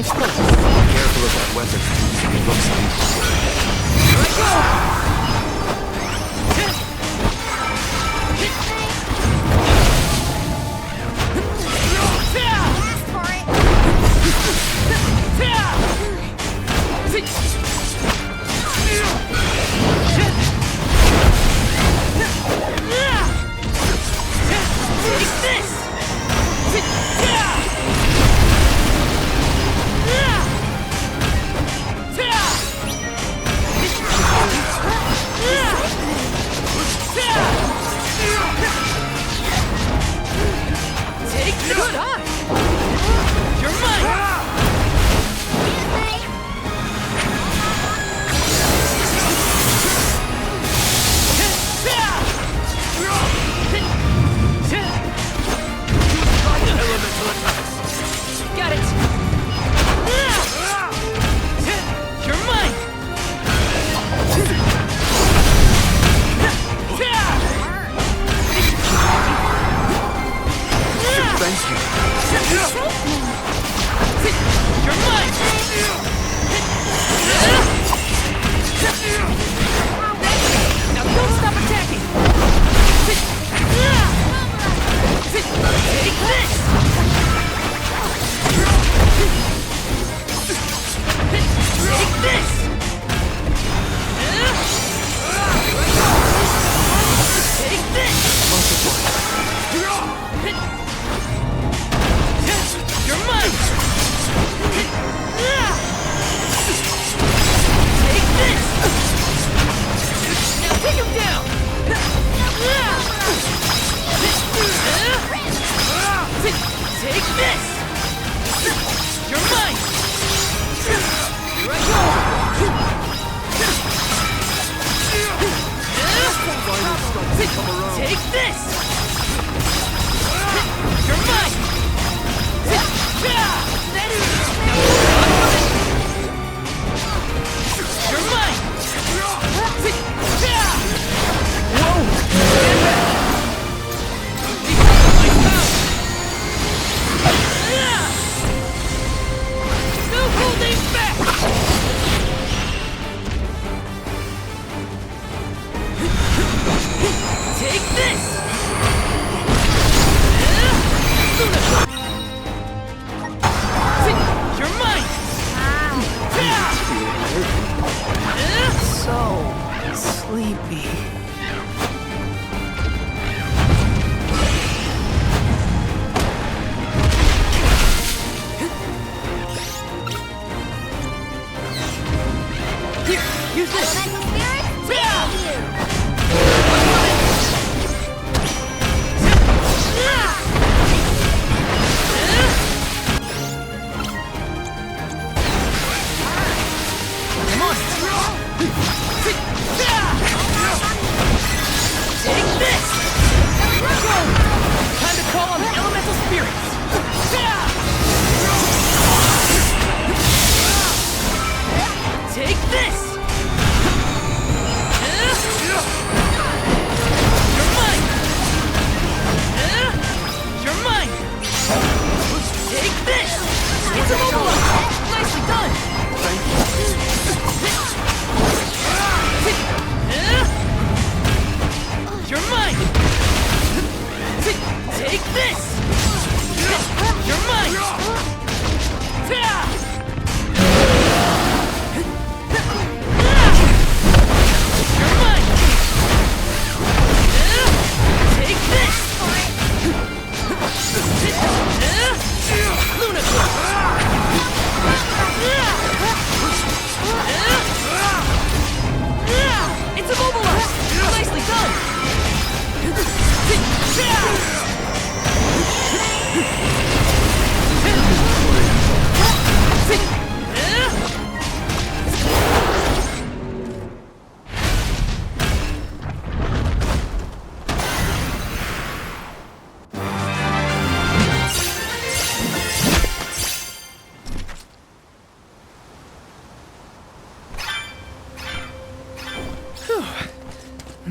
my face. Careful of that weapon. It looks like... Here I go!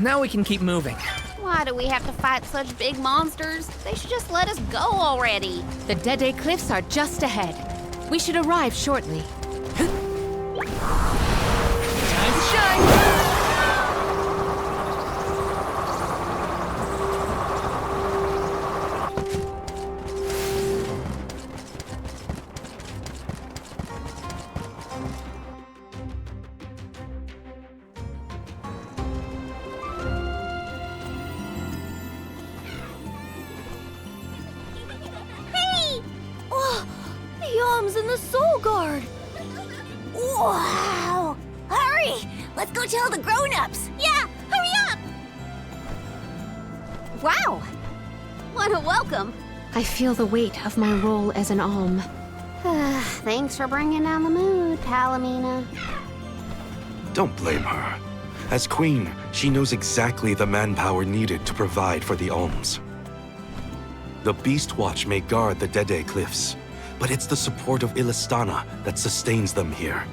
Now we can keep moving. Why do we have to fight such big monsters? They should just let us go already. The Dead Cliffs are just ahead. We should arrive shortly. Time to shine! Hey! Oh, the Alms and the Soul Guard! Wow! Hurry! Let's go tell the grown-ups! Yeah, hurry up! Wow! What a welcome! I feel the weight of my role as an alm. Thanks for bringing down the mood, Palomina. Don't blame her. As queen, she knows exactly the manpower needed to provide for the alms. The Beast Watch may guard the Dede Cliffs, but it's the support of Illistana that sustains them here.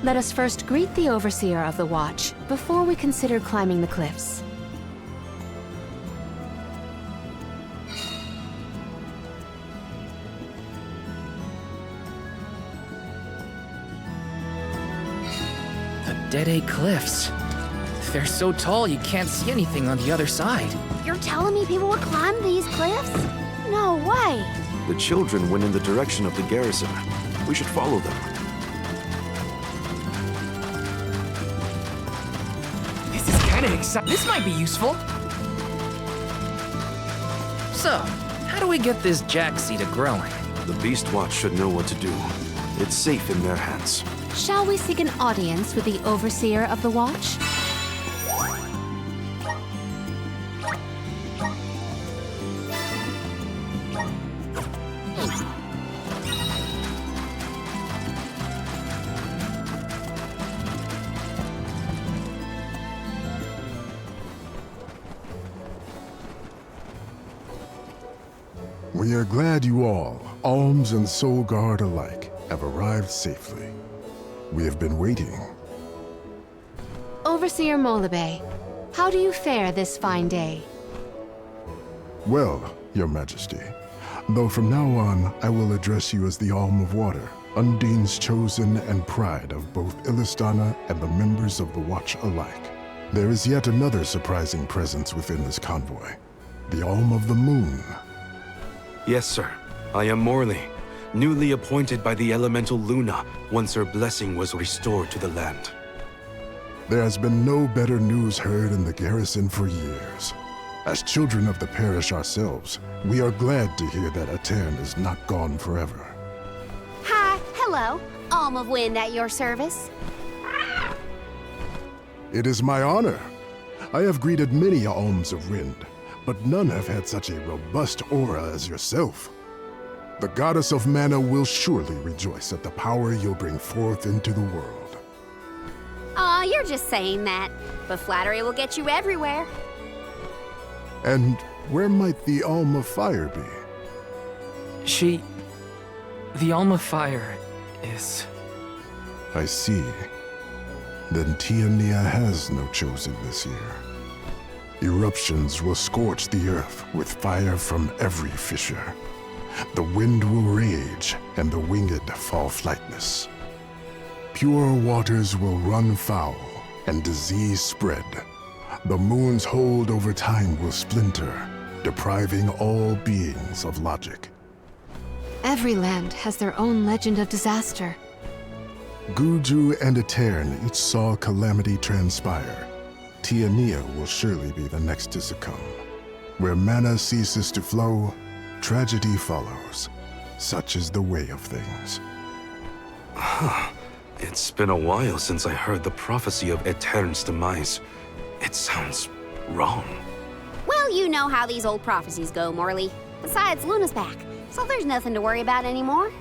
Let us first greet the Overseer of the Watch before we consider climbing the cliffs. The Dede Cliffs. They're so tall you can't see anything on the other side. You're telling me people would climb these cliffs? No way! The children went in the direction of the garrison. We should follow them. This is kind of exciting. This might be useful. So, how do we get this jack seed growing? The Beast Watch should know what to do. It's safe in their hands. Shall we seek an audience with the Overseer of the Watch? We are glad you all, Alms and Soul Guard alike, have arrived safely. We have been waiting. Overseer Molabe, how do you fare this fine day? Well, Your Majesty, though from now on I will address you as the Alm of Water, Undine's chosen and pride of both Illistana and the members of the Watch alike. There is yet another surprising presence within this convoy, the Alm of the Moon. Yes, sir. I am Morley, newly appointed by the elemental Luna once her blessing was restored to the land. There has been no better news heard in the garrison for years. As children of the parish ourselves, we are glad to hear that Aetern is not gone forever. Hi, hello. Alm of Wind at your service. It is my honor. I have greeted many Alms of Wind, but none have had such a robust aura as yourself. The goddess of mana will surely rejoice at the power you'll bring forth into the world. Aw, you're just saying that. But flattery will get you everywhere. And where might the Alm of Fire be? The Alma Fire is... I see. Then Tiania has no chosen this year. Eruptions will scorch the earth with fire from every fissure. The wind will rage, and the winged fall flightless. Pure waters will run foul, and disease spread. The moon's hold over time will splinter, depriving all beings of logic. Every land has their own legend of disaster. Guju and Aetern each saw calamity transpire. Tiania will surely be the next to succumb. Where mana ceases to flow, tragedy follows. Such is the way of things. It's been a while since I heard the prophecy of Aetern's demise. It sounds wrong. Well, you know how these old prophecies go, Morley. Besides, Luna's back, so there's nothing to worry about anymore.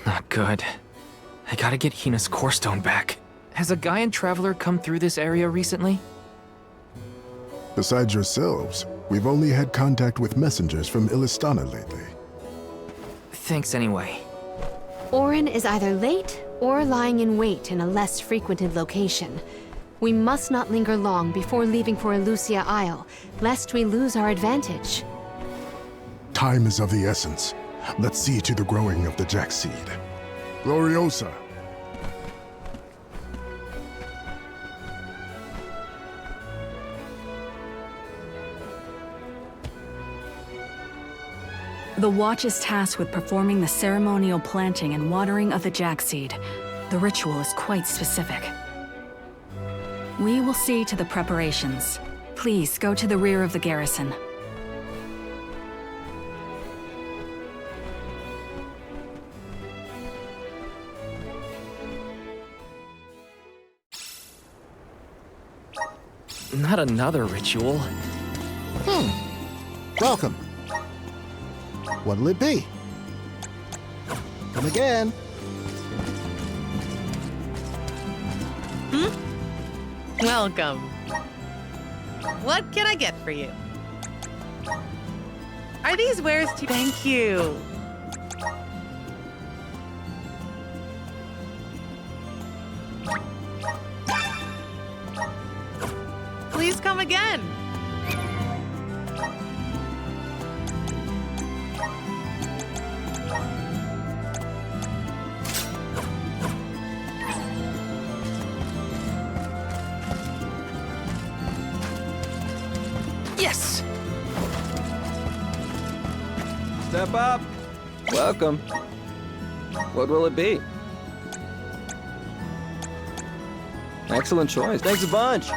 Not good. I gotta get Hina's core stone back. Has a Gaian traveler come through this area recently? Besides yourselves, we've only had contact with messengers from Illistana lately. Thanks anyway. Orin is either late or lying in wait in a less frequented location. We must not linger long before leaving for Elusia Isle, lest we lose our advantage. Time is of the essence. Let's see to the growing of the jack seed. Gloriosa! The Watch is tasked with performing the ceremonial planting and watering of the jackseed. The ritual is quite specific. We will see to the preparations. Please go to the rear of the garrison. Not another ritual. Welcome. What'll it be? Come again. Welcome. What can I get for you? Are these wares too? Thank you. Please come again. Yes! Step up. Welcome. What will it be? Excellent choice. Thanks a bunch.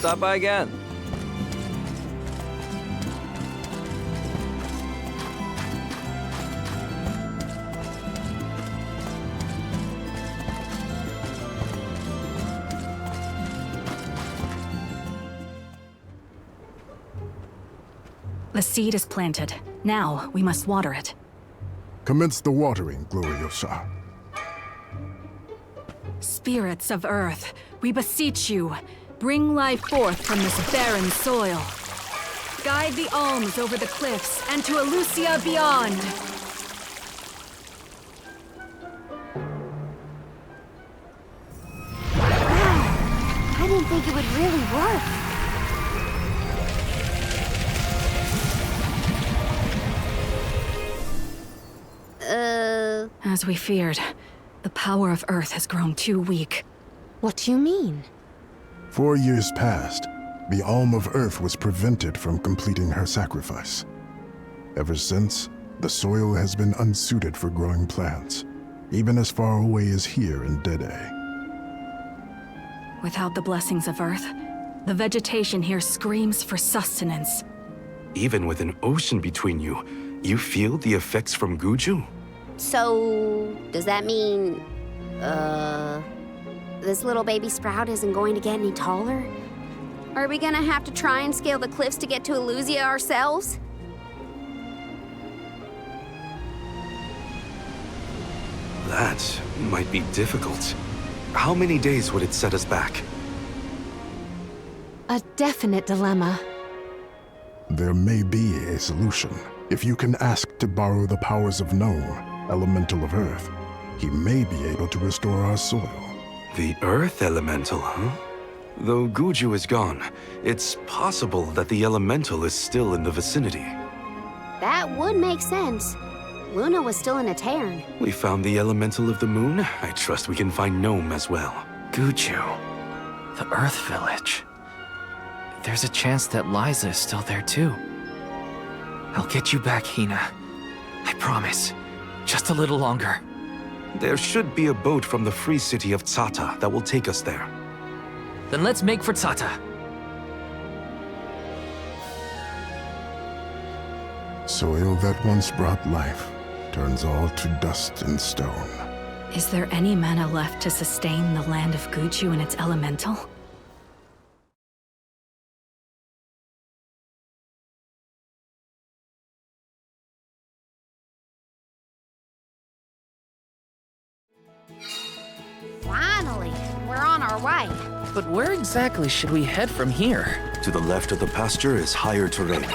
Stop by again. The seed is planted. Now, we must water it. Commence the watering, Gloriosa. Spirits of Earth, we beseech you, bring life forth from this barren soil. Guide the alms over the cliffs and to Elusia beyond. Wow, I didn't think it would really work. As we feared, the power of Earth has grown too weak. What do you mean? 4 years passed. The Alm of Earth was prevented from completing her sacrifice. Ever since, the soil has been unsuited for growing plants, even as far away as here in Dede. Without the blessings of Earth, the vegetation here screams for sustenance. Even with an ocean between you, you feel the effects from Guju? So, does that mean, this little baby sprout isn't going to get any taller? Are we gonna have to try and scale the cliffs to get to Elusia ourselves? That might be difficult. How many days would it set us back? A definite dilemma. There may be a solution. If you can ask to borrow the powers of Gnome, Elemental of Earth, he may be able to restore our soil. The Earth Elemental, huh? Though Guju is gone, it's possible that the Elemental is still in the vicinity. That would make sense. Luna was still in a cairn. We found the Elemental of the Moon. I trust we can find Gnome as well. Guju. The Earth Village. There's a chance that Liza is still there too. I'll get you back, Hina. I promise. Just a little longer. There should be a boat from the free city of Tsata that will take us there. Then let's make for Tsata. Soil that once brought life turns all to dust and stone. Is there any mana left to sustain the land of Guju and its elemental? far away. But where exactly should we head from here? To the left of the pasture is higher terrain. We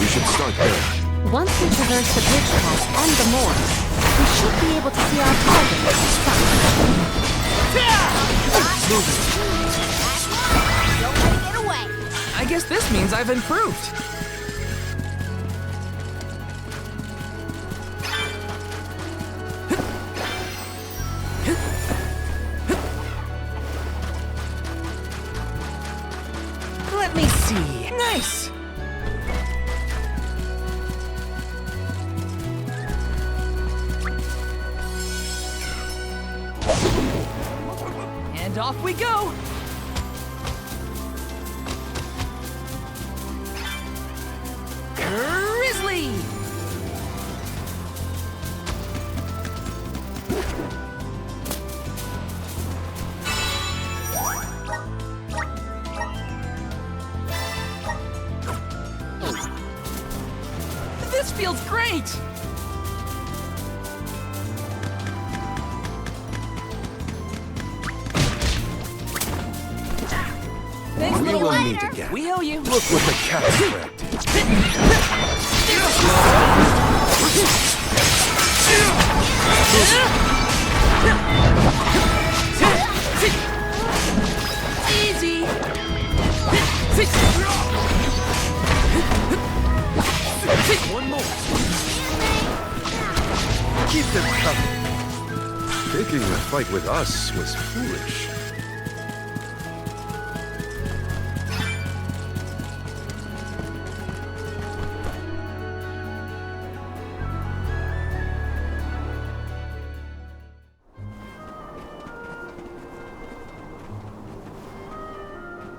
should start there. Once we traverse the bridge pass and the moors, we should be able to see our target. Don't let it get away. I guess this means I've improved. Let me see. Nice! And off we go! Grizzly! This feels great! Thanks, We little will one. meet again. We owe you. Look what the cat spread. Easy. One more. Keep them coming. Taking a fight with us was foolish.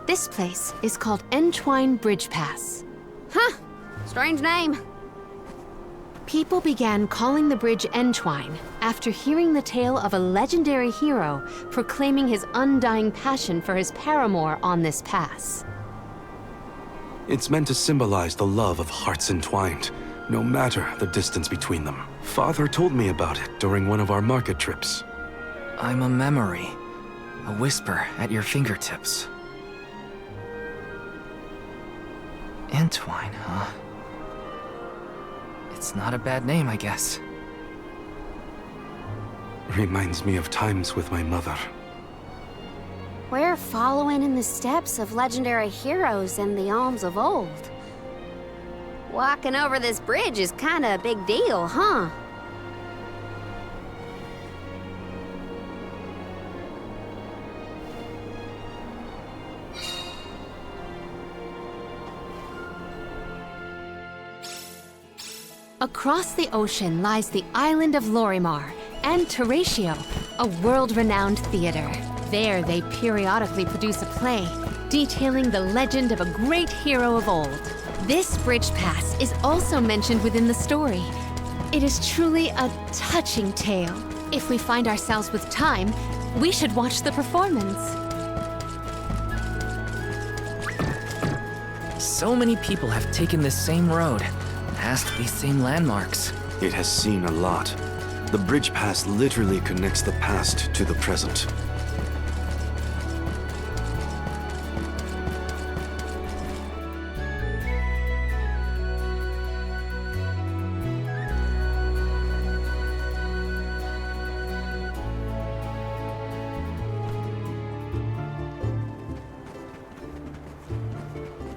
This place is called Entwine Bridge Pass. Huh. Strange name. People began calling the bridge Entwine after hearing the tale of a legendary hero proclaiming his undying passion for his paramour on this pass. It's meant to symbolize the love of hearts entwined, no matter the distance between them. Father told me about it during one of our market trips. I'm a memory, a whisper at your fingertips. Entwine, huh? It's not a bad name, I guess. Reminds me of times with my mother. We're following in the steps of legendary heroes and the alms of old. Walking over this bridge is kinda a big deal, huh? Across the ocean lies the island of Lorimar and Teratio, a world-renowned theater. There, they periodically produce a play detailing the legend of a great hero of old. This bridge pass is also mentioned within the story. It is truly a touching tale. If we find ourselves with time, we should watch the performance. So many people have taken this same road, passed these same landmarks. It has seen a lot. The bridge pass literally connects the past to the present.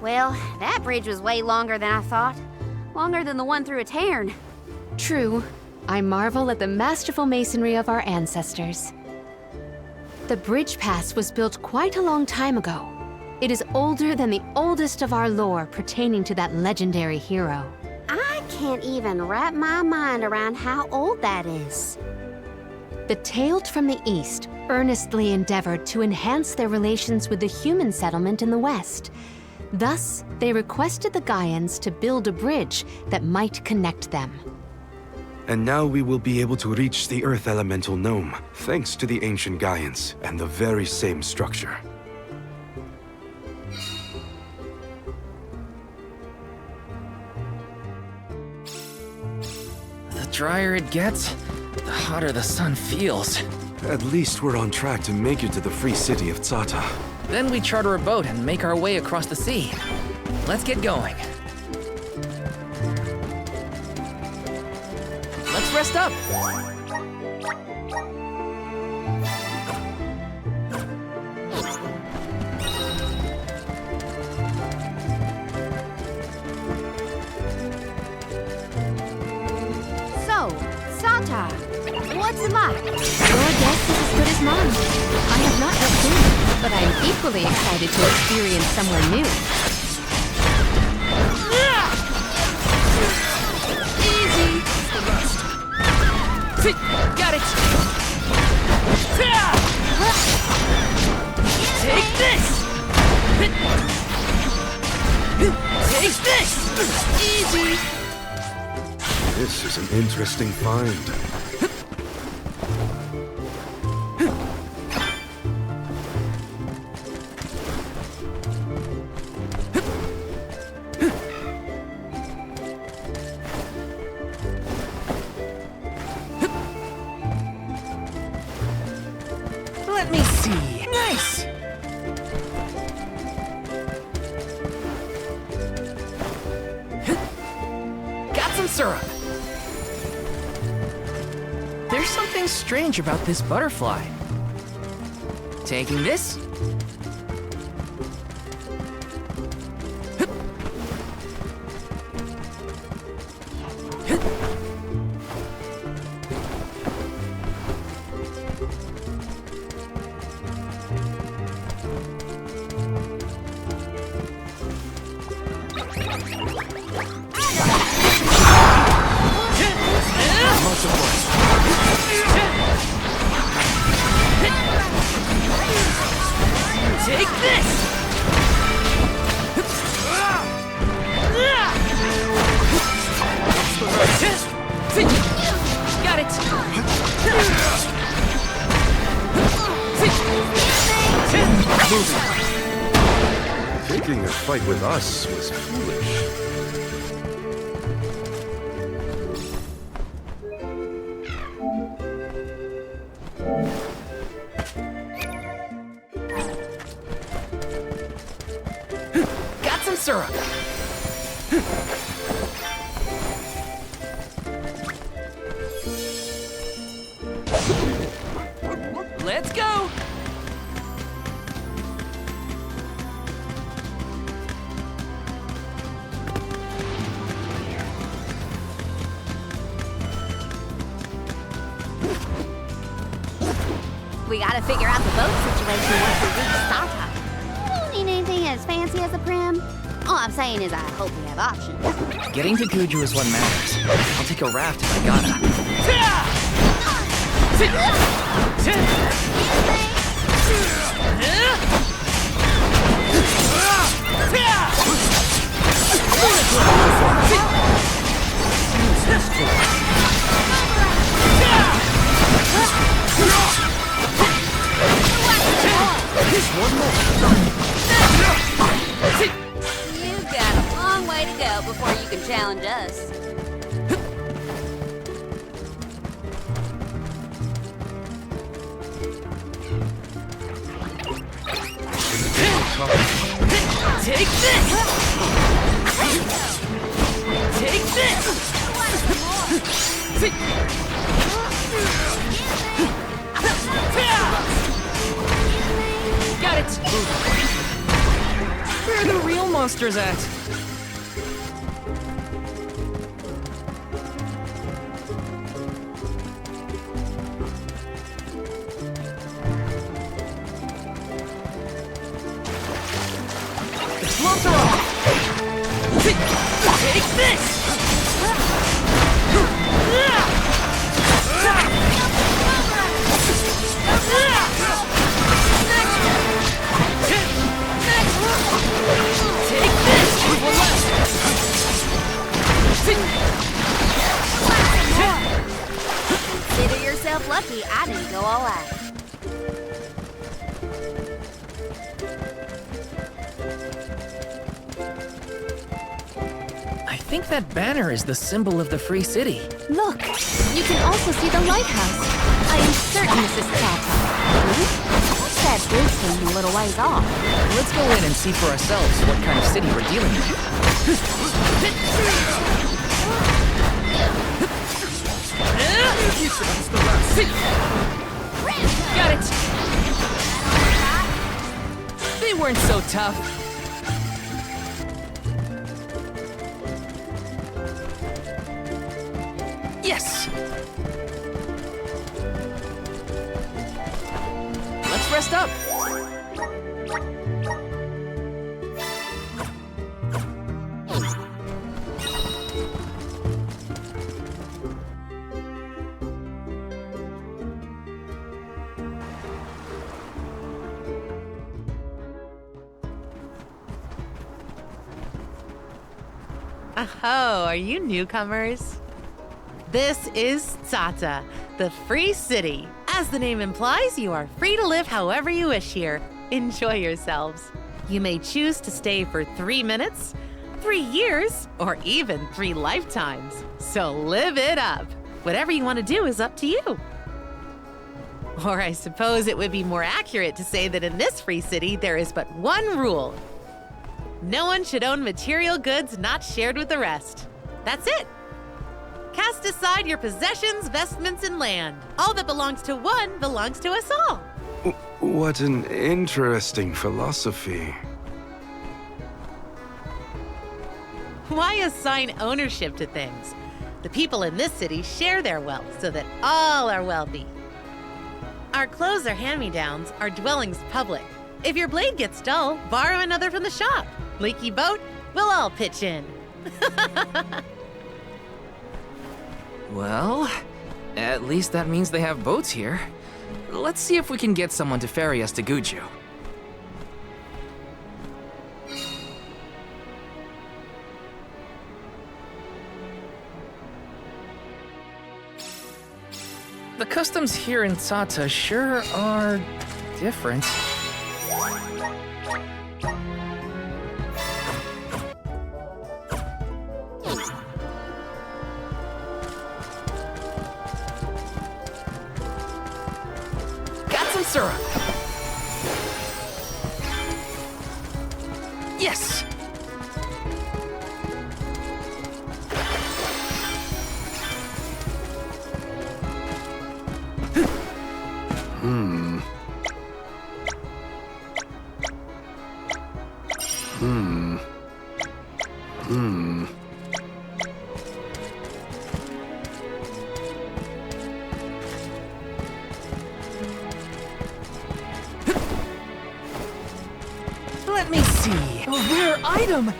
Well, that bridge was way longer than I thought. Longer than the one through a cairn. True. I marvel at the masterful masonry of our ancestors. The bridge pass was built quite a long time ago. It is older than the oldest of our lore pertaining to that legendary hero. I can't even wrap my mind around how old that is. The Tailed from the East earnestly endeavored to enhance their relations with the human settlement in the West. Thus, they requested the Gaians to build a bridge that might connect them. And now we will be able to reach the Earth Elemental Gnome, thanks to the ancient Gaians and the very same structure. The drier it gets, the hotter the sun feels. At least we're on track to make it to the free city of Tsata. Then we charter a boat and make our way across the sea. Let's get going. Let's rest up. So, Sata, what's it like? Your guess is as good as mine. I have not yet been, but I am equally excited to experience somewhere new. Easy. Got it. Take this. Take this. Easy. This is an interesting find. Let me see. Nice. Got some syrup. There's something strange about this butterfly. Taking this. Take this! Got it! Picking a fight with us was foolish. Got some syrup. Let's go! We gotta figure out the boat situation once we reach Sata. Don't need anything as fancy as a prim. All I'm saying is I hope we have options. Getting to Guju is what matters. I'll take a raft if I gotta. You've got a long way to go before you can challenge us. Take this! Take this! Got it! Where are the real monsters at? The floats are off! Take this! Take this! One left! Consider yourself lucky I didn't go all out. I think think that banner is the symbol of the Free City. Look, you can also see the lighthouse. I am certain this is Tata. What's that bridge thing a little ways off? Let's go in and see for ourselves what kind of city we're dealing with. Got it! They weren't so tough. Yes! Let's rest up. Oh, are you newcomers? This is Tata, the Free City. As the name implies, you are free to live however you wish here. Enjoy yourselves. You may choose to stay for 3 minutes, 3 years, or even 3 lifetimes. So live it up. Whatever you want to do is up to you. Or I suppose it would be more accurate to say that in this free city, there is but one rule. No one should own material goods not shared with the rest. That's it. Cast aside your possessions, vestments, and land. All that belongs to one belongs to us all. What an interesting philosophy. Why assign ownership to things? The people in this city share their wealth so that all are wealthy. Our clothes are hand-me-downs, our dwellings public. If your blade gets dull, borrow another from the shop. Leaky boat, we'll all pitch in. Well, at least that means they have boats here. Let's see if we can get someone to ferry us to Guju. The customs here in Tata sure are different. Got some syrup. Yes. Let me see. A rare item.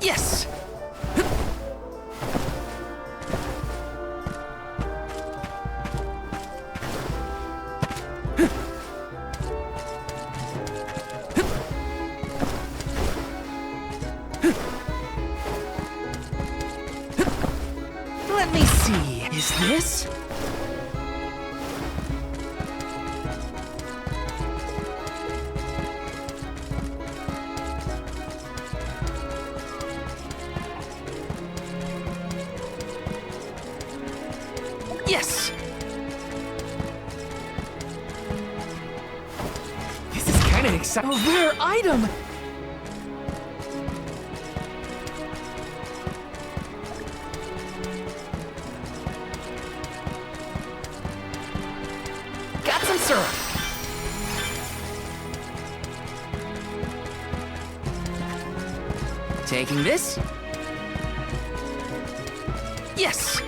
Yes! Let me see. Is this? Yes! A rare item! Got some syrup! Taking this? Yes!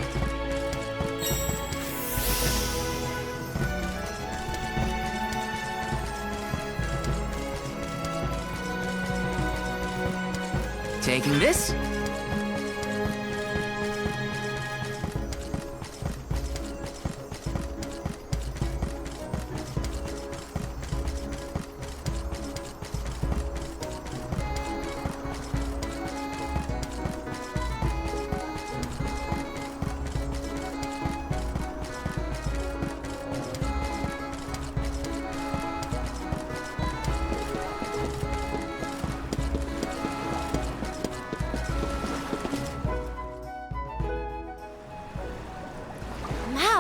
Taking this?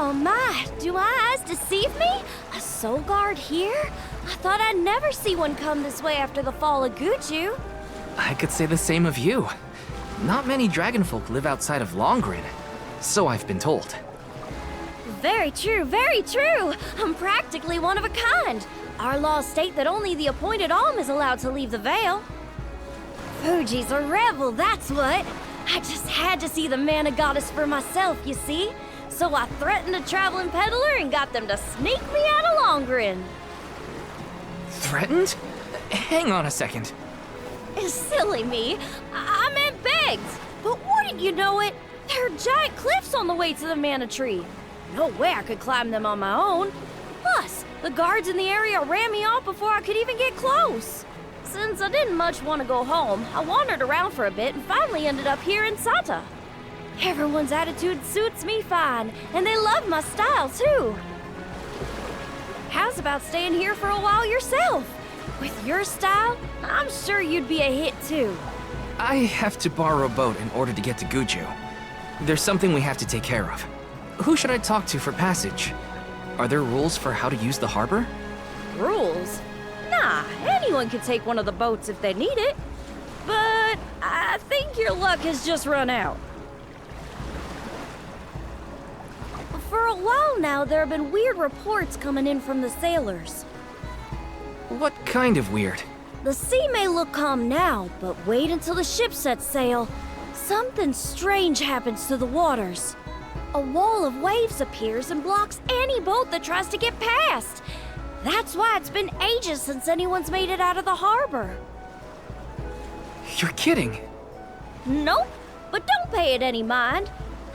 Oh my, do my eyes deceive me? A soul guard here? I thought I'd never see one come this way after the fall of Guju. I could say the same of you. Not many dragonfolk live outside of Longrin, so I've been told. Very true, very true. I'm practically one of a kind. Our laws state that only the appointed Alm is allowed to leave the Vale. Fuji's a rebel, that's what. I just had to see the mana goddess for myself, you see? So I threatened a traveling peddler and got them to sneak me out of Longrin. Threatened? Hang on a second. Silly me. I meant begged. But wouldn't you know it? There are giant cliffs on the way to the mana tree. No way I could climb them on my own. Plus, the guards in the area ran me off before I could even get close. Since I didn't much want to go home, I wandered around for a bit and finally ended up here in Sata. Everyone's attitude suits me fine, and they love my style too. How's about staying here for a while yourself? With your style, I'm sure you'd be a hit too. I have to borrow a boat in order to get to Guju. There's something we have to take care of. Who should I talk to for passage? Are there rules for how to use the harbor? Rules? Nah, anyone can take one of the boats if they need it. But I think your luck has just run out. For a while now, there have been weird reports coming in from the sailors. What kind of weird? The sea may look calm now, but wait until the ship sets sail. Something strange happens to the waters. A wall of waves appears and blocks any boat that tries to get past. That's why it's been ages since anyone's made it out of the harbor. You're kidding. Nope, but don't pay it any mind.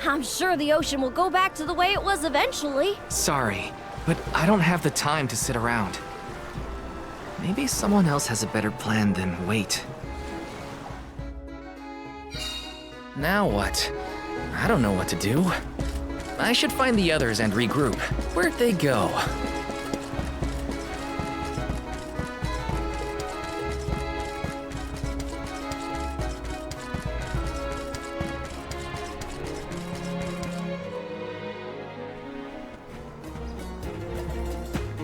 I'm sure the ocean will go back to the way it was eventually. Sorry, but I don't have the time to sit around. Maybe someone else has a better plan than wait. Now what? I don't know what to do. I should find the others and regroup. Where'd they go?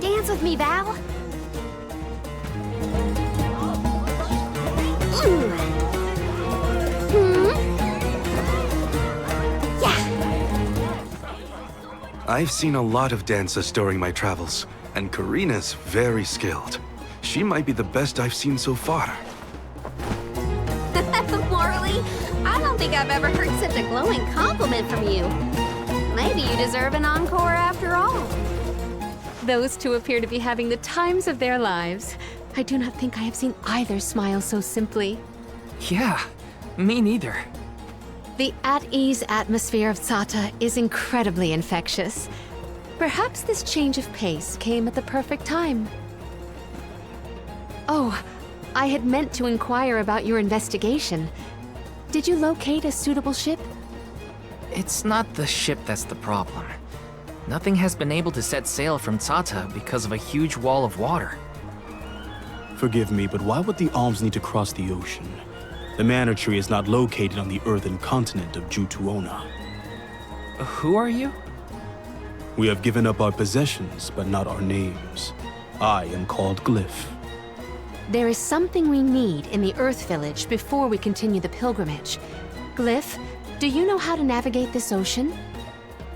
Dance with me, Val. I've seen a lot of dances during my travels, and Karina's very skilled. She might be the best I've seen so far. Morley, I don't think I've ever heard such a glowing compliment from you. Maybe you deserve an encore after all. Those two appear to be having the times of their lives. I do not think I have seen either smile so simply. Yeah, me neither. The at-ease atmosphere of Sata is incredibly infectious. Perhaps this change of pace came at the perfect time. Oh, I had meant to inquire about your investigation. Did you locate a suitable ship? It's not the ship that's the problem. Nothing has been able to set sail from Sata because of a huge wall of water. Forgive me, but why would the Alms need to cross the ocean? The Manor Tree is not located on the earthen continent of Jutuona. Who are you? We have given up our possessions, but not our names. I am called Glyph. There is something we need in the Earth Village before we continue the pilgrimage. Glyph, do you know how to navigate this ocean?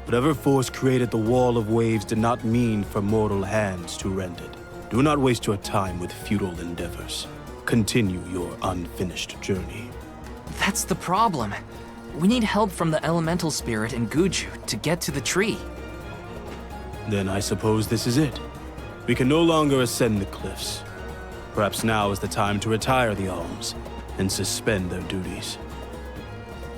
Whatever force created the wall of waves did not mean for mortal hands to rend it. Do not waste your time with futile endeavors. Continue your unfinished journey. That's the problem. We need help from the elemental spirit in Guju to get to the tree. Then I suppose this is it. We can no longer ascend the cliffs. Perhaps now is the time to retire the alms and suspend their duties.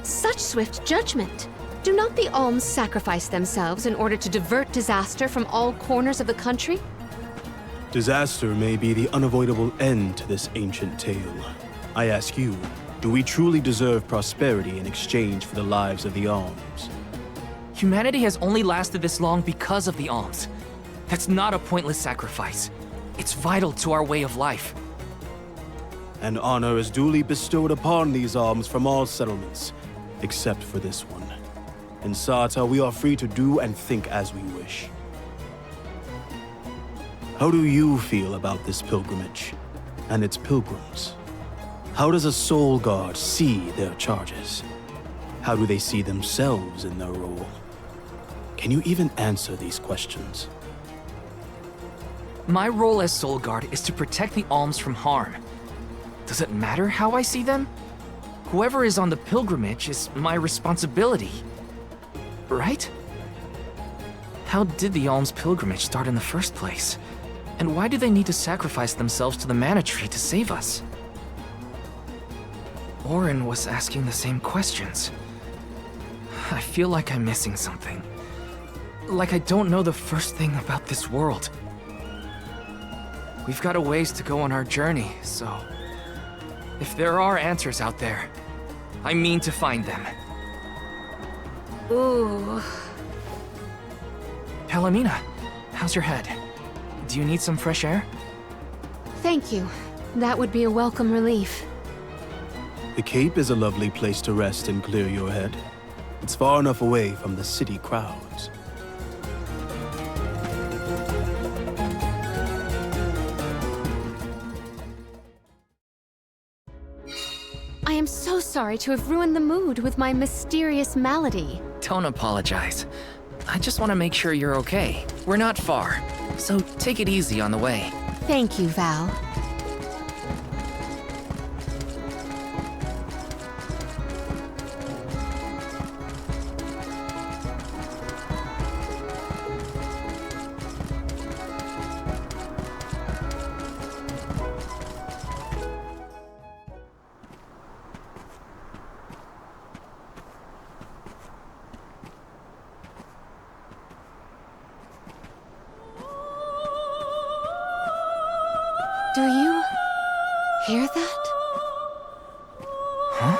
Such swift judgment! Do not the alms sacrifice themselves in order to divert disaster from all corners of the country? Disaster may be the unavoidable end to this ancient tale. I ask you, do we truly deserve prosperity in exchange for the lives of the alms? Humanity has only lasted this long because of the alms. That's not a pointless sacrifice. It's vital to our way of life. And honor is duly bestowed upon these alms from all settlements, except for this one. In Sata, we are free to do and think as we wish. How do you feel about this pilgrimage and its pilgrims? How does a soul guard see their charges? How do they see themselves in their role? Can you even answer these questions? My role as Soul Guard is to protect the alms from harm. Does it matter how I see them? Whoever is on the pilgrimage is my responsibility. Right? How did the alms pilgrimage start in the first place? And why do they need to sacrifice themselves to the mana tree to save us? Orin was asking the same questions. I feel like I'm missing something. Like I don't know the first thing about this world. We've got a ways to go on our journey, so... if there are answers out there, I mean to find them. Ooh. Palomina, how's your head? Do you need some fresh air? Thank you. That would be a welcome relief. The Cape is a lovely place to rest and clear your head. It's far enough away from the city crowds. I am so sorry to have ruined the mood with my mysterious malady. Don't apologize. I just want to make sure you're okay. We're not far, so take it easy on the way. Thank you, Val. Do you hear that? Huh?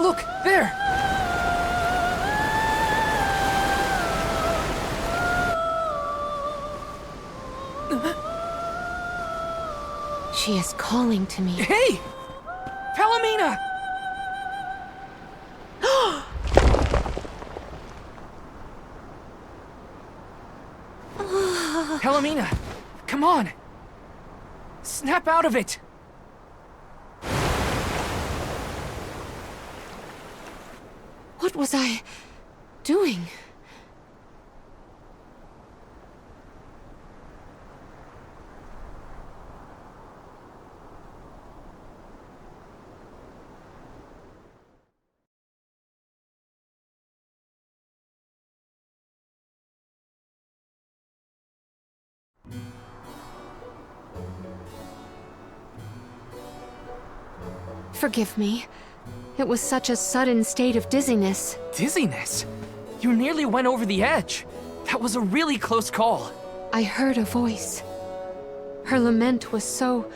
Look, there! She is calling to me. Hey! Palomina! Palomina, come on! Snap out of it! What was I doing? Forgive me. It was such a sudden state of dizziness. Dizziness? You nearly went over the edge. That was a really close call. I heard a voice. Her lament was so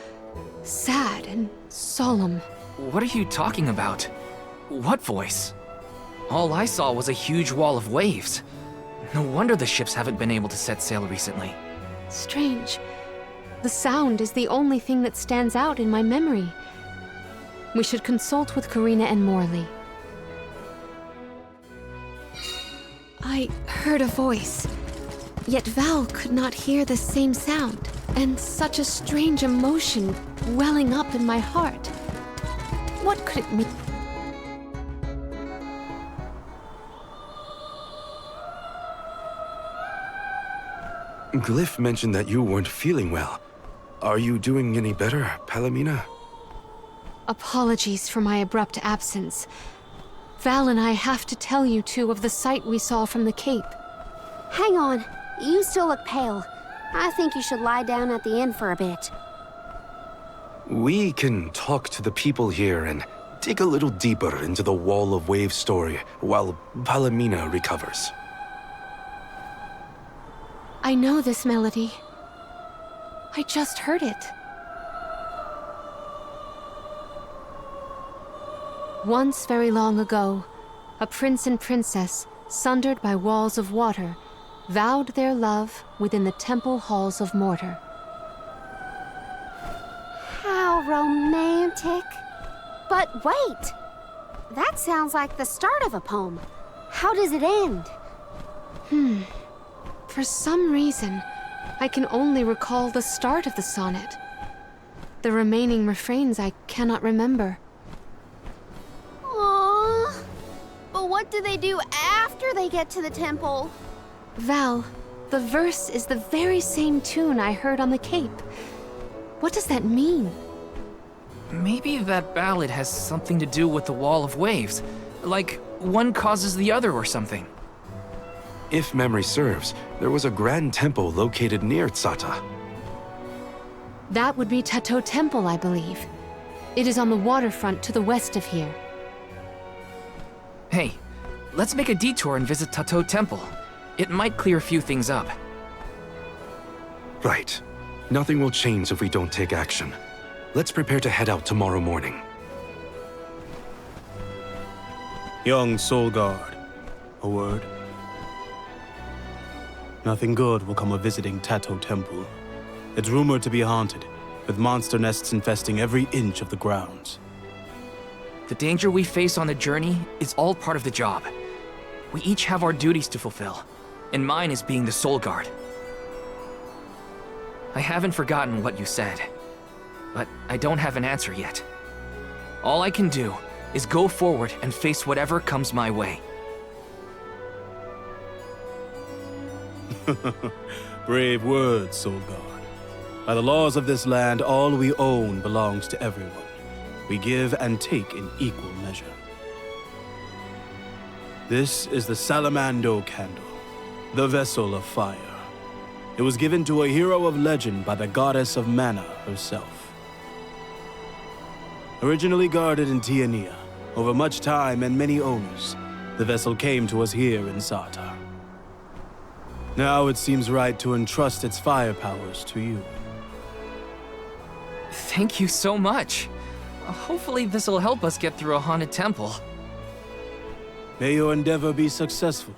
sad and solemn. What are you talking about? What voice? All I saw was a huge wall of waves. No wonder the ships haven't been able to set sail recently. Strange. The sound is the only thing that stands out in my memory. We should consult with Karina and Morley. I heard a voice. Yet Val could not hear the same sound, and such a strange emotion welling up in my heart. What could it mean? Glyph mentioned that you weren't feeling well. Are you doing any better, Palomina? Apologies for my abrupt absence. Val and I have to tell you two of the sight we saw from the Cape. Hang on. You still look pale. I think you should lie down at the inn for a bit. We can talk to the people here and dig a little deeper into the Wall of Waves story while Palomina recovers. I know this melody. I just heard it. Once very long ago, a prince and princess, sundered by walls of water, vowed their love within the temple halls of mortar. How romantic. But wait! That sounds like the start of a poem. How does it end? For some reason, I can only recall the start of the sonnet. The remaining refrains I cannot remember. Aww. But what do they do after they get to the temple? Val, the verse is the very same tune I heard on the Cape. What does that mean? Maybe that ballad has something to do with the Wall of Waves. Like, one causes the other or something. If memory serves, there was a grand temple located near Tsata. That would be Tato Temple, I believe. It is on the waterfront to the west of here. Hey, let's make a detour and visit Tato Temple. It might clear a few things up. Right. Nothing will change if we don't take action. Let's prepare to head out tomorrow morning. Young Soul Guard, a word? Nothing good will come of visiting Tato Temple. It's rumored to be haunted, with monster nests infesting every inch of the grounds. The danger we face on the journey is all part of the job. We each have our duties to fulfill, and mine is being the Soul Guard. I haven't forgotten what you said, but I don't have an answer yet. All I can do is go forward and face whatever comes my way. Brave words, Soul Guard. By the laws of this land, all we own belongs to everyone. We give and take in equal measure. This is the Salamando candle, the vessel of fire. It was given to a hero of legend by the goddess of mana herself. Originally guarded in Tiania, over much time and many owners, the vessel came to us here in Sata. Now it seems right to entrust its fire powers to you. Thank you so much. Hopefully this'll help us get through a haunted temple. May your endeavor be successful.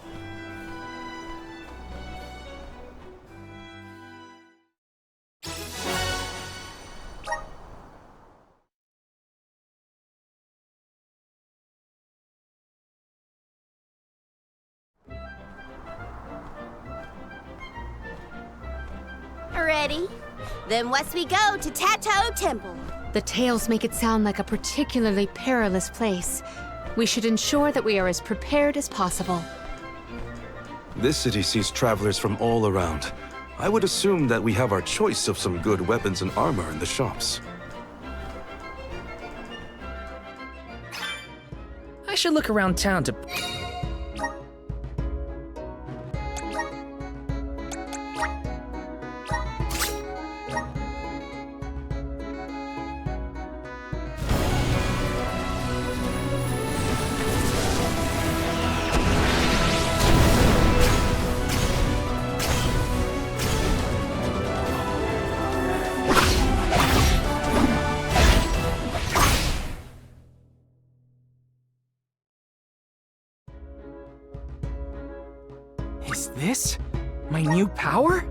Ready? Then west we go to Tato Temple. The tales make it sound like a particularly perilous place. We should ensure that we are as prepared as possible. This city sees travelers from all around. I would assume that we have our choice of some good weapons and armor in the shops. I should look around town to... Is this my new power?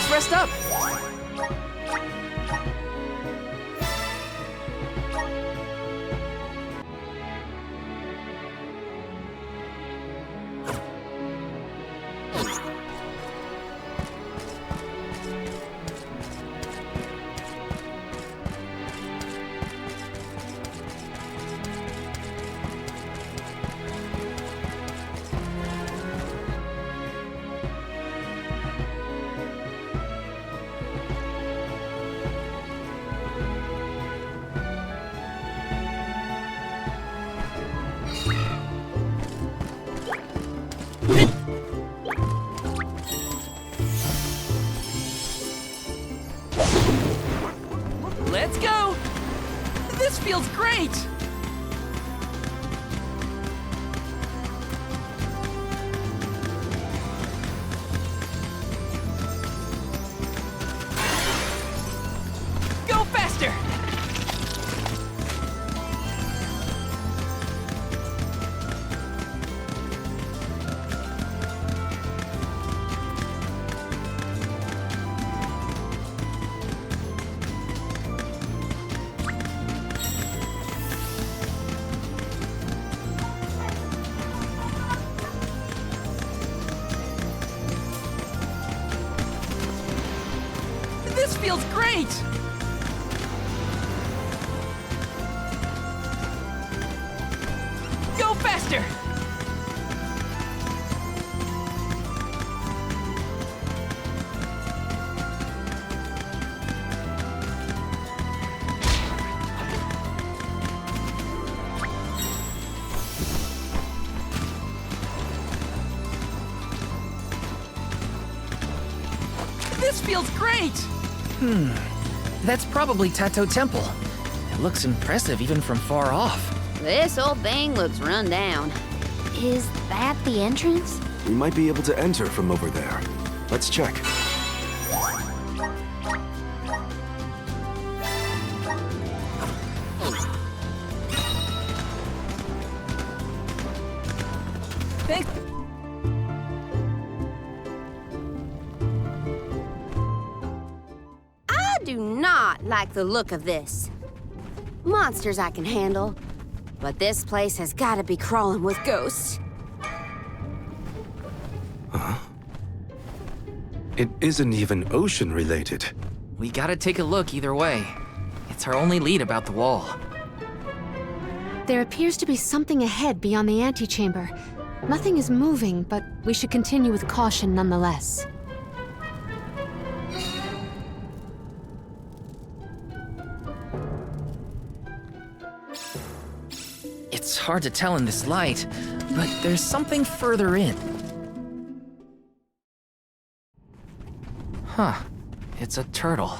let's rest up. Let's go! This feels great! Go faster! This feels great! Go faster! This feels great! That's probably Tato Temple. It looks impressive even from far off. This old thing looks run down. Is that the entrance? We might be able to enter from over there. Let's check. Thanks. I do not like the look of this. Monsters I can handle, but this place has got to be crawling with ghosts. It isn't even ocean-related. We gotta take a look either way. It's our only lead about the wall. There appears to be something ahead beyond the antechamber. Nothing is moving, but we should continue with caution nonetheless. It's hard to tell in this light, but there's something further in. Huh. It's a turtle.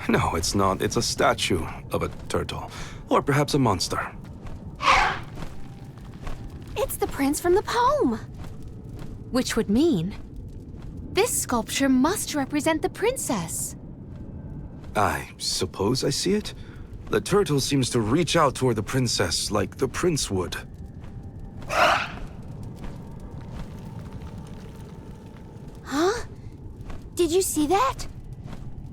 No, it's not. It's a statue of a turtle. Or perhaps a monster. It's the prince from the poem. Which would mean this sculpture must represent the princess. I suppose I see it. The turtle seems to reach out toward the princess like the prince would. Huh? Did you see that?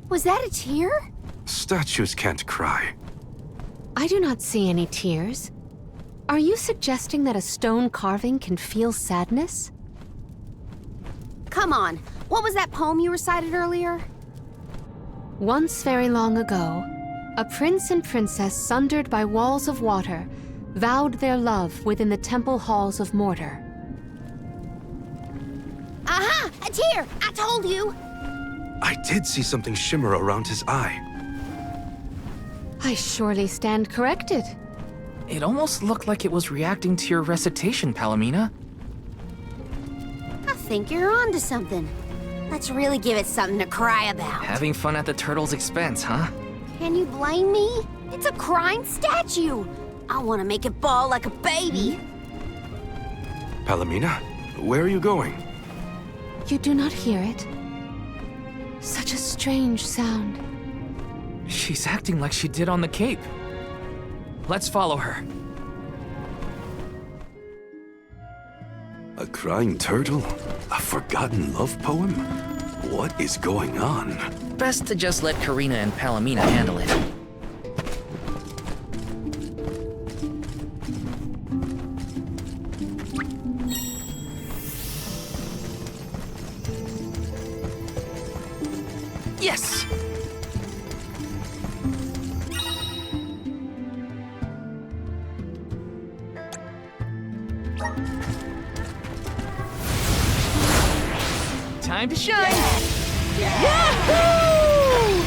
Was that a tear? Statues can't cry. I do not see any tears. Are you suggesting that a stone carving can feel sadness? Come on, what was that poem you recited earlier? Once very long ago, a prince and princess sundered by walls of water vowed their love within the temple halls of mortar. Aha! A tear! I told you! I did see something shimmer around his eye. I surely stand corrected. It almost looked like it was reacting to your recitation, Palomina. I think you're onto something. Let's really give it something to cry about. Having fun at the turtle's expense, huh? Can you blame me? It's a crying statue. I want to make it bawl like a baby. Palomina, where are you going? You do not hear it? Such a strange sound. She's acting like she did on the Cape. Let's follow her. A crying turtle? A forgotten love poem? What is going on? Best to just let Karina and Palomina handle it. Yes! Time to shine! Yahoo!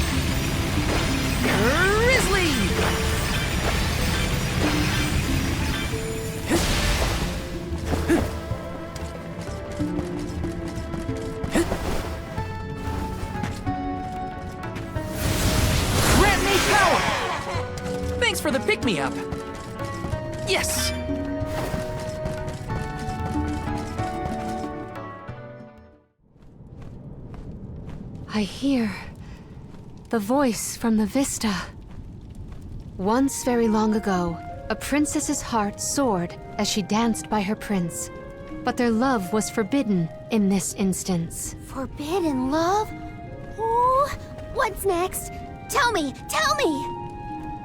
Grizzly! Grant me power! Thanks for the pick-me-up. Yes! I hear the voice from the vista. Once very long ago, a princess's heart soared as she danced by her prince. But their love was forbidden in this instance. Forbidden love? Ooh, what's next? Tell me, tell me!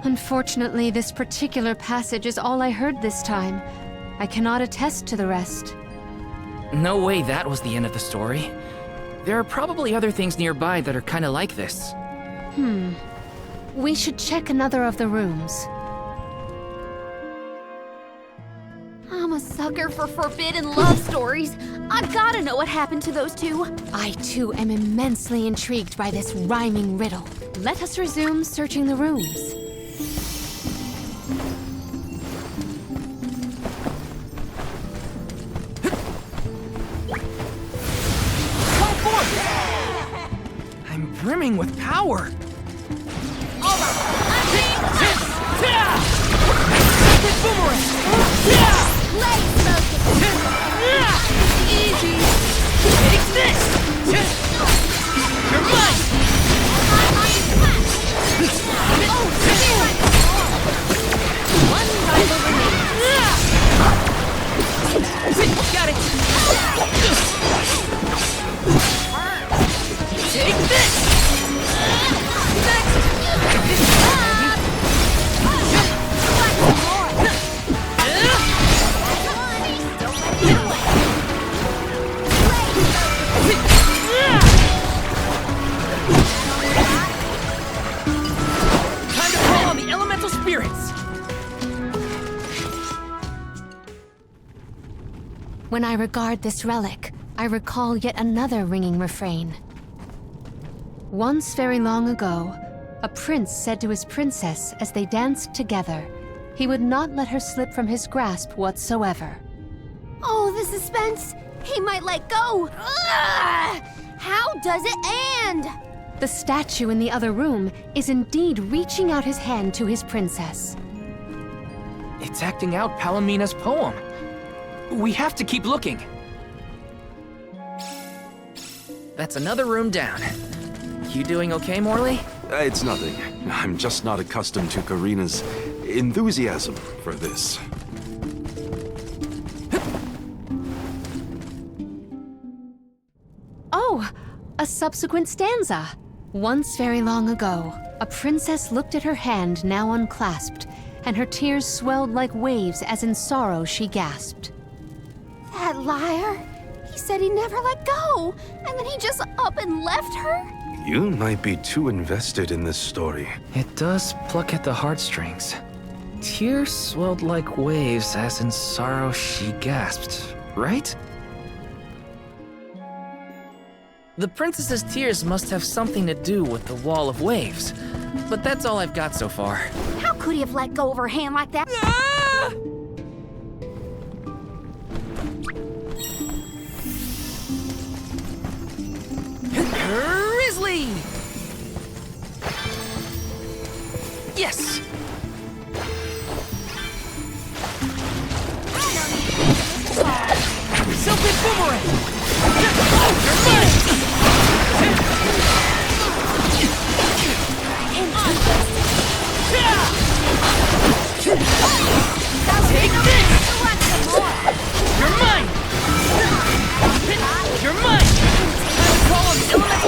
Unfortunately, this particular passage is all I heard this time. I cannot attest to the rest. No way that was the end of the story. There are probably other things nearby that are kinda like this. We should check another of the rooms. I'm a sucker for forbidden love stories. I've gotta know what happened to those two. I too am immensely intrigued by this rhyming riddle. Let us resume searching the rooms. I'm brimming with power. Easy. Take this! You're mine! One rival remains. Got it! Take this! Time to call on the elemental spirits! When I regard this relic, I recall yet another ringing refrain. Once very long ago, a prince said to his princess as they danced together, he would not let her slip from his grasp whatsoever. Oh, the suspense! He might let go! Ugh! How does it end? The statue in the other room is indeed reaching out his hand to his princess. It's acting out Palomina's poem. We have to keep looking. That's another room down. You doing okay, Morley? It's nothing. I'm just not accustomed to Karina's enthusiasm for this. Oh, a subsequent stanza. Once very long ago, a princess looked at her hand now unclasped, and her tears swelled like waves as in sorrow she gasped. That liar! He said he never let go, and then he just up and left her? You might be too invested in this story. It does pluck at the heartstrings. Tears swelled like waves as in sorrow she gasped, right? The princess's tears must have something to do with the wall of waves, but that's all I've got so far. How could he have let go of her hand like that? Grizzly! Yes! Silken boomerang! You're mine! Take this! You're mine! You're mine! Time to call on the elemental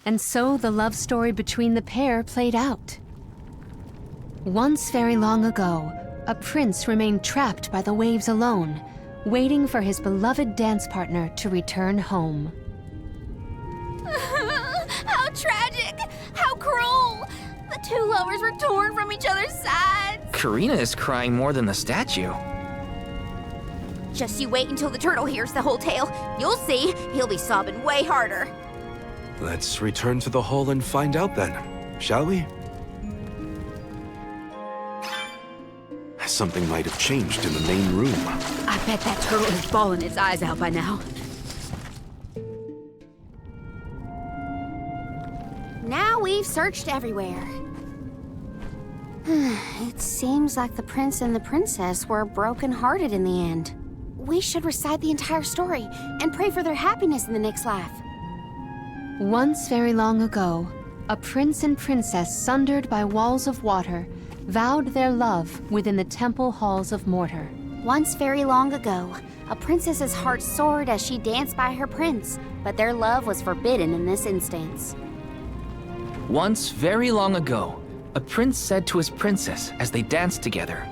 And so the love story between the pair played out. Once very long ago, a prince remained trapped by the waves alone, waiting for his beloved dance partner to return home. How tragic! How cruel! The two lovers were torn from each other's sides! Karina is crying more than the statue. Just you wait until the turtle hears the whole tale. You'll see, he'll be sobbing way harder. Let's return to the hall and find out then, shall we? Something might have changed in the main room. I bet that turtle is bawling its eyes out by now. Now we've searched everywhere. It seems like the prince and the princess were broken-hearted in the end. We should recite the entire story and pray for their happiness in the next life. Once very long ago, a prince and princess sundered by walls of water vowed their love within the temple halls of mortar. Once very long ago, a princess's heart soared as she danced by her prince, but their love was forbidden in this instance. Once very long ago, a prince said to his princess as they danced together,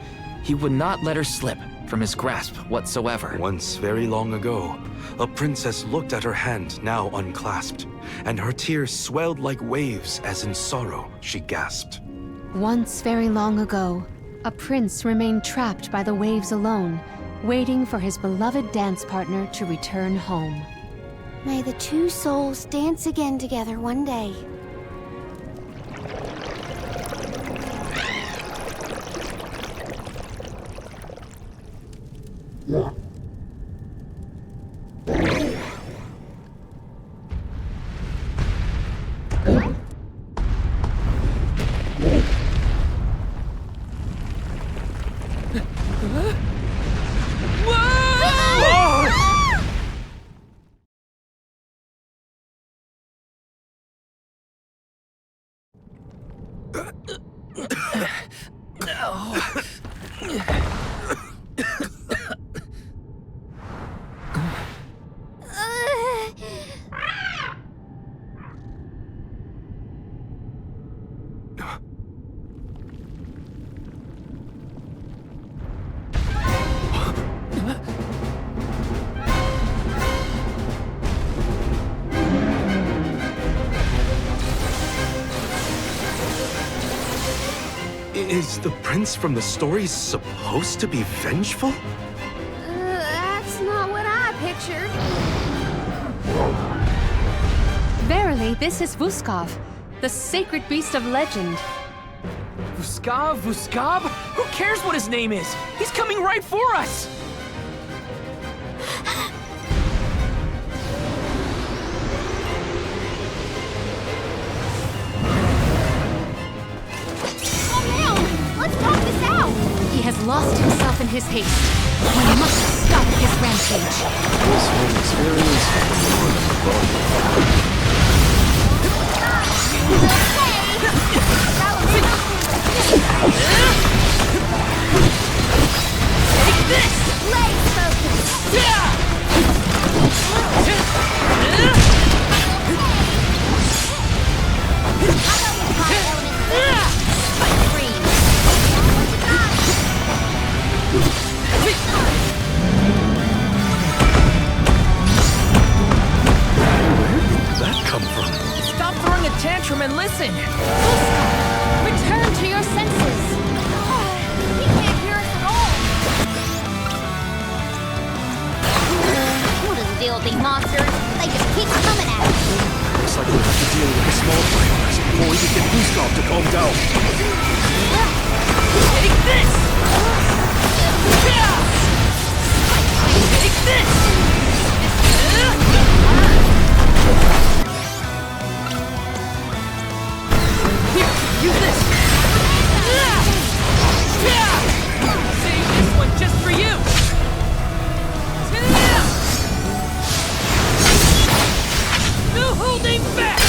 he would not let her slip from his grasp whatsoever. Once very long ago, a princess looked at her hand now unclasped, and her tears swelled like waves as in sorrow she gasped. Once very long ago, a prince remained trapped by the waves alone, waiting for his beloved dance partner to return home. May the two souls dance again together one day. Is the prince from the story supposed to be vengeful? That's not what I pictured. Verily, this is Vuskov, the sacred beast of legend. Vuskov? Who cares what his name is? He's coming right for us! He has lost himself in his haste. We must stop his rampage. This whole experience has been more than a Take this! Leg focus! Spike green! That come from? Stop throwing a tantrum and listen! Return to your senses! He can't hear us at all! What is the deal with these monsters? They just keep coming at us. Looks like we'll have to deal with the small fighters before we can get Vuskov to calm down. Take this! Take this! Here, use this! Save this one just for you! No holding back!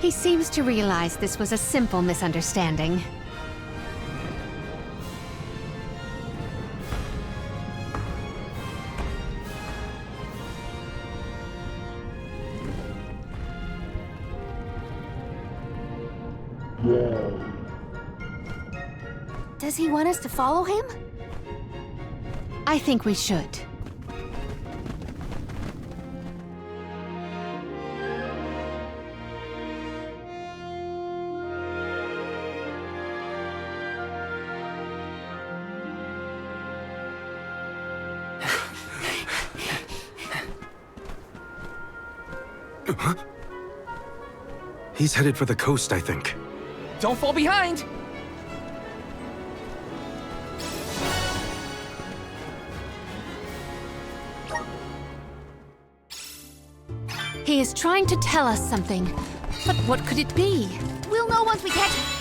He seems to realize this was a simple misunderstanding. Does he want us to follow him? I think we should. He's headed for the coast, I think. Don't fall behind! He is trying to tell us something. But what could it be? We'll know once we catch him.